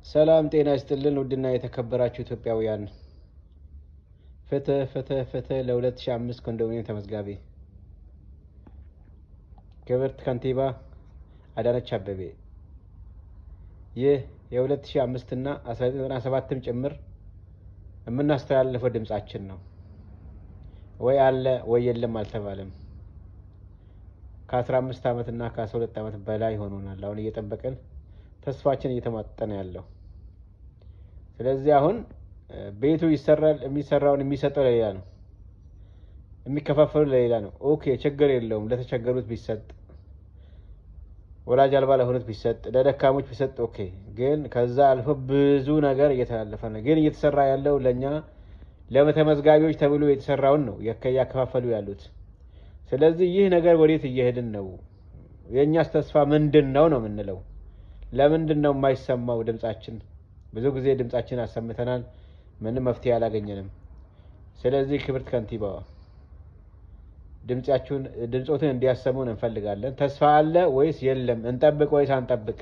ሰላም ጤና ይስጥልን ውድና የተከበራችሁ ኢትዮጵያውያን ፍትህ ለ2005 ኮንዶሚኒየም ተመዝጋቢ ክብርት ከንቲባ አዳነች አቤቤ ይህ የ2005 እና 1997 ጭምር የምናስተላልፈው ድምጻችን ነው። ወይ አለ ወይ የለም አልተባለም። ከ15 ዓመት እና ከ12 ዓመት በላይ ሆኖናል አሁን እየጠበቀን ተስፋችን እየተማጠነ ያለው። ስለዚህ አሁን ቤቱ ይሰራል የሚሰራውን የሚሰጠው ለሌላ ነው፣ የሚከፋፈሉ ለሌላ ነው። ኦኬ ችግር የለውም፣ ለተቸገሩት ቢሰጥ፣ ወላጅ አልባ ለሆኑት ቢሰጥ፣ ለደካሞች ቢሰጥ ኦኬ። ግን ከዛ አልፎ ብዙ ነገር እየተላለፈ ነው። ግን እየተሰራ ያለው ለኛ ለተመዝጋቢዎች ተብሎ የተሰራውን ነው ያከፋፈሉ ያሉት። ስለዚህ ይህ ነገር ወዴት እየሄድን ነው? የኛስ ተስፋ ምንድነው ነው የምንለው? ለምንድን ነው የማይሰማው ድምጻችን? ብዙ ጊዜ ድምጻችን አሰምተናል፣ ምንም መፍትሄ አላገኘንም። ስለዚህ ክብርት ከንቲባዋ ድምጾትን እንዲያሰሙን እንፈልጋለን። ተስፋ አለ ወይስ የለም? እንጠብቅ ወይስ አንጠብቅ?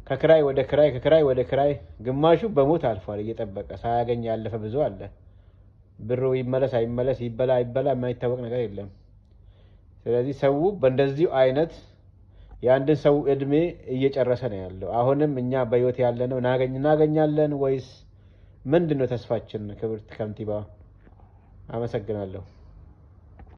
ከክራይ ወደ ክራይ ከክራይ ወደ ክራይ ግማሹ በሞት አልፏል እየጠበቀ ሳያገኝ ያለፈ ብዙ አለ። ብሩ ይመለስ አይመለስ ይበላ አይበላ የማይታወቅ ነገር የለም። ስለዚህ ሰው በእንደዚሁ አይነት የአንድን ሰው እድሜ እየጨረሰ ነው ያለው። አሁንም እኛ በህይወት ያለነው እናገኛለን ወይስ ምንድነው ተስፋችን? ክብርት ከንቲባ አመሰግናለሁ።